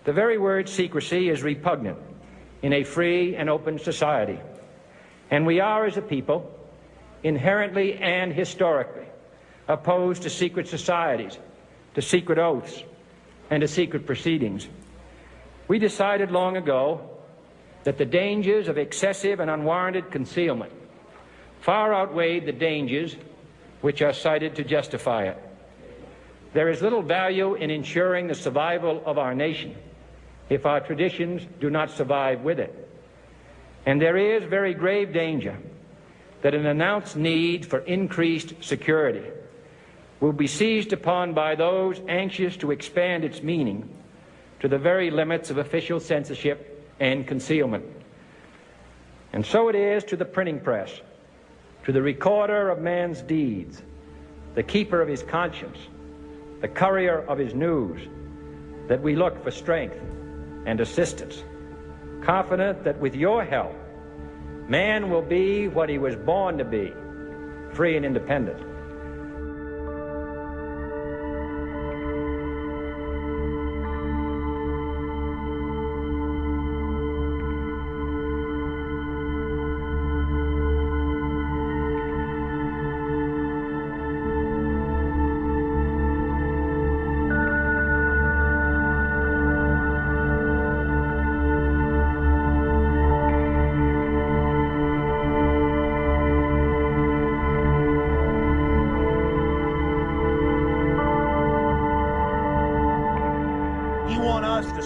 The very word secrecy is repugnant in a free and open society, and we are, as a people, inherently and historically opposed to secret societies, to secret oaths, and to secret proceedings. We decided long ago that the dangers of excessive and unwarranted concealment far outweighed the dangers which are cited to justify it. There is little value in ensuring the survival of our nation if our traditions do not survive with it. And there is very grave danger that an announced need for increased security will be seized upon by those anxious to expand its meaning to the very limits of official censorship and concealment. And so it is to the printing press, to the recorder of man's deeds, the keeper of his conscience, the courier of his news, that we look for strength and assistance, confident that with your help, man will be what he was born to be, free and independent.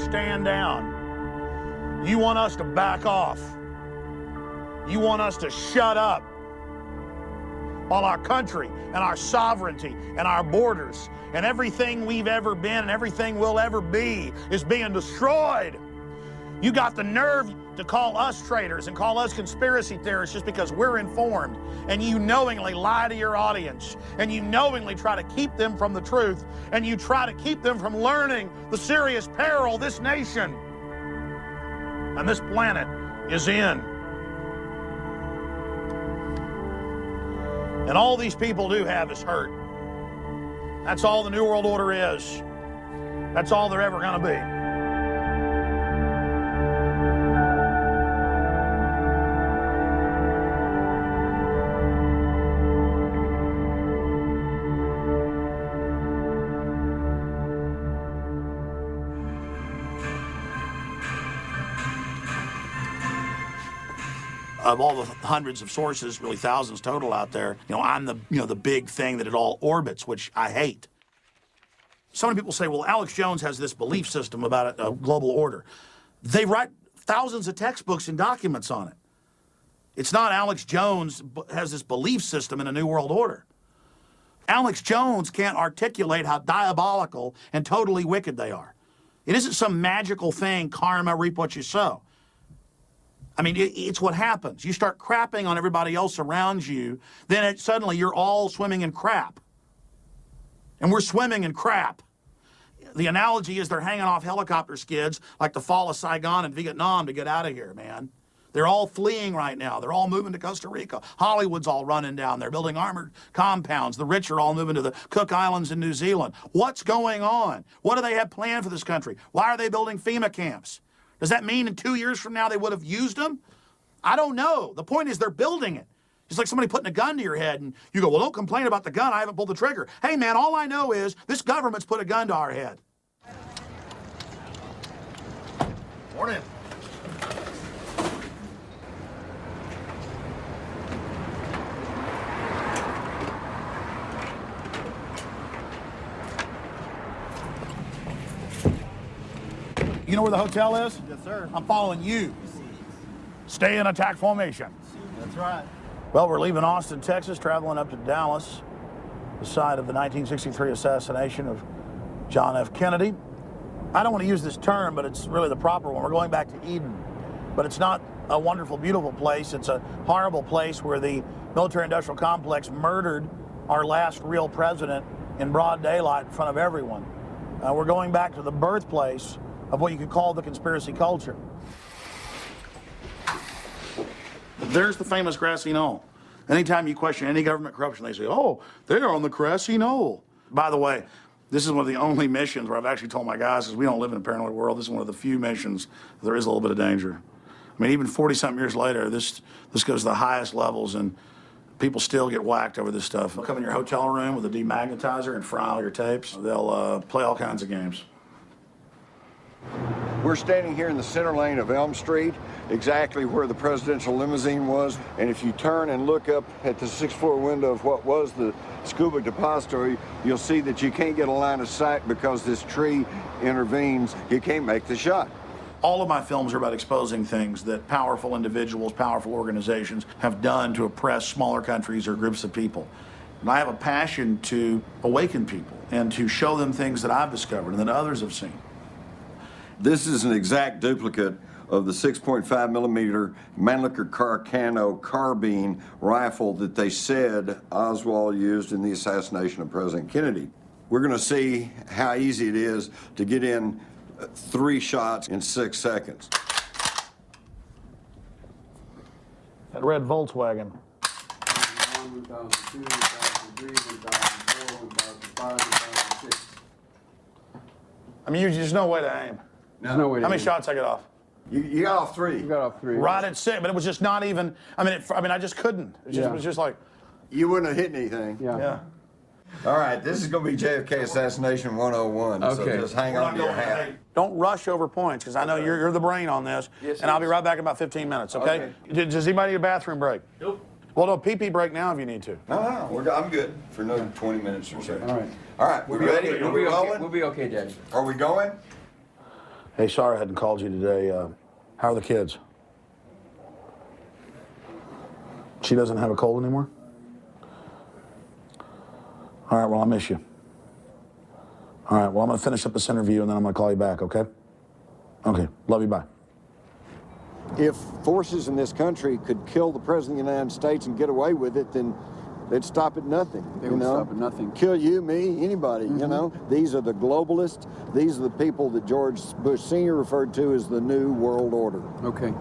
Stand down. You want us to back off. You want us to shut up while our country and our sovereignty and our borders and everything we've ever been and everything we'll ever be is being destroyed. You got the nerve to call us traitors and call us conspiracy theorists just because we're informed, and you knowingly lie to your audience, and you knowingly try to keep them from the truth, and you try to keep them from learning the serious peril this nation and this planet is in. And all these people do have is hurt. That's all the New World Order is. That's all they're ever going to be. Of all the hundreds of sources, really thousands total out there, I'm the big thing that it all orbits, which I hate. So many people say, well, Alex Jones has this belief system about a global order. They write thousands of textbooks and documents on it. It's not Alex Jones has this belief system in a new world order. Alex Jones can't articulate how diabolical and totally wicked they are. It isn't some magical thing, karma, reap what you sow. I mean, it's what happens. You start crapping on everybody else around you, then suddenly you're all swimming in crap. And we're swimming in crap. The analogy is they're hanging off helicopter skids like the fall of Saigon and Vietnam to get out of here, man. They're all fleeing right now. They're all moving to Costa Rica. Hollywood's all running down. They're building armored compounds. The rich are all moving to the Cook Islands in New Zealand. What's going on? What do they have planned for this country? Why are they building FEMA camps? Does that mean in 2 years from now they would have used them? I don't know. The point is they're building it. It's like somebody putting a gun to your head and you go, well, don't complain about the gun. I haven't pulled the trigger. Hey, man, all I know is this government's put a gun to our head. Morning. You know where the hotel is? Yes, sir. I'm following you. Stay in attack formation. That's right. Well, we're leaving Austin, Texas, traveling up to Dallas, the site of the 1963 assassination of John F. Kennedy. I don't want to use this term, but it's really the proper one. We're going back to Eden. But it's not a wonderful, beautiful place. It's a horrible place where the military-industrial complex murdered our last real president in broad daylight in front of everyone. We're going back to the birthplace of what you could call the conspiracy culture. There's the famous grassy knoll. Anytime you question any government corruption, they say, oh, they're on the grassy knoll. By the way, This is one of the only missions where I've actually told my guys, because we don't live in a paranoid world, this is one of the few missions there is a little bit of danger. I mean, even 40-something years later, this goes to the highest levels, and people still get whacked over this stuff. They'll come in your hotel room with a demagnetizer and fry all your tapes. They'll play all kinds of games. We're standing here in the center lane of Elm Street, exactly where the presidential limousine was. And if you turn and look up at the 6th-floor window of what was the scuba depository, you'll see that you can't get a line of sight because this tree intervenes. You can't make the shot. All of my films are about exposing things that powerful individuals, powerful organizations have done to oppress smaller countries or groups of people. And I have a passion to awaken people and to show them things that I've discovered and that others have seen. This is an exact duplicate of the 6.5 millimeter Mannlicher Carcano carbine rifle that they said Oswald used in the assassination of President Kennedy. We're going to see how easy it is to get in 3 shots in 6 seconds. That red Volkswagen. 2002, 2003, 2004, 2005, 2006. I mean, there's no way to aim. There's no way to How many aim. shots I get off? You got off 3. You got off 3. Right at 6, but it was just not even. I mean, I just couldn't. It was just like, You wouldn't have hit anything. yeah. All right, this is going to be JFK Assassination 101, so Okay. just hang on to your hat. Don't rush over points, because I know you're the brain on this, Yes, and I'll be yes. right back in about 15 minutes, okay? Does anybody need a bathroom break? Nope. Well, no, pee-pee break now if you need to. No, I'm good for another 20 minutes or so. All right. All right, we ready? Are we rolling? We'll be okay, Daddy. Are we going? Hey, sorry I hadn't called you today. How are the kids? She doesn't have a cold anymore? All right, well, I miss you. All right, well, I'm going to finish up this interview, and then I'm going to call you back, okay? Okay, love you, bye. If forces in this country could kill the President of the United States and get away with it, then they'd stop at nothing. They would stop at nothing. Kill you, me, anybody, you know? These are the globalists. These are the people that George Bush Sr. referred to as the New World Order. Okay.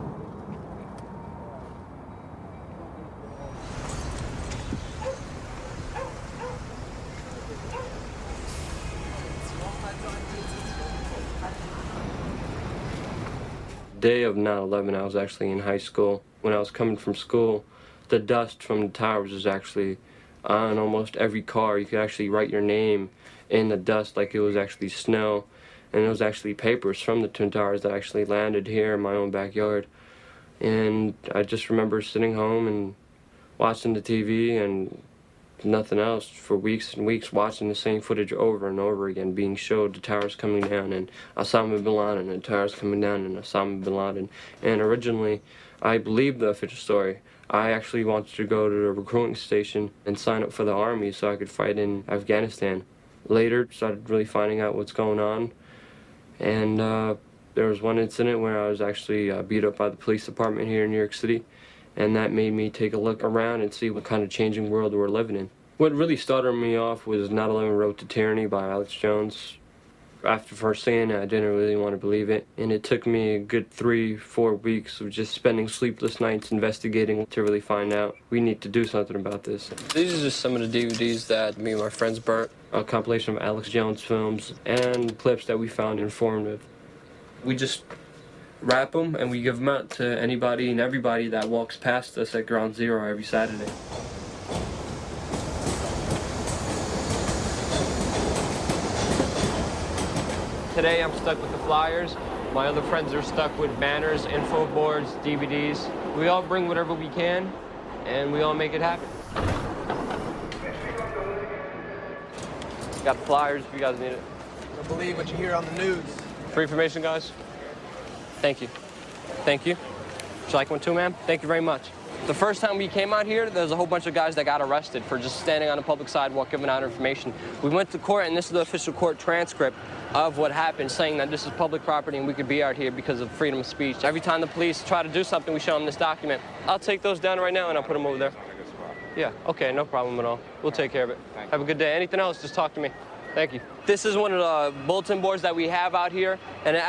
Day of 9/11, I was actually in high school. When I was coming from school, the dust from the towers was actually on almost every car. You could actually write your name in the dust like it was actually snow. And it was actually papers from the Twin Towers that actually landed here in my own backyard. And I just remember sitting home and watching the TV and nothing else for weeks and weeks, watching the same footage over and over again, being showed the towers coming down and Osama bin Laden and the towers coming down and Osama bin Laden. And originally, I believed the official story. I actually wanted to go to a recruiting station and sign up for the army so I could fight in Afghanistan. Later, started really finding out what's going on. And there was one incident where I was actually beat up by the police department here in New York City. And that made me take a look around and see what kind of changing world we're living in. What really started me off was 9/11 Road to Tyranny by Alex Jones. After first seeing it, I didn't really want to believe it. And it took me a good 3-4 weeks of just spending sleepless nights investigating to really find out we need to do something about this. These are just some of the DVDs that me and my friends burnt. A compilation of Alex Jones films and clips that we found informative. We just wrap them and we give them out to anybody and everybody that walks past us at Ground Zero every Saturday. Today I'm stuck with the flyers. My other friends are stuck with banners, info boards, DVDs. We all bring whatever we can and we all make it happen. Got flyers if you guys need it. Don't believe what you hear on the news. For information, guys. Thank you. Thank you. Would you like one too, ma'am? Thank you very much. The first time we came out here, there was a whole bunch of guys that got arrested for just standing on a public sidewalk giving out information. We went to court, and this is the official court transcript of what happened, saying that this is public property and we could be out here because of freedom of speech. Every time the police try to do something, we show them this document. I'll take those down right now and I'll put them over there. Yeah, okay, no problem at all. We'll take care of it. Have a good day. Anything else, just talk to me. Thank you. This is one of the bulletin boards that we have out here, and it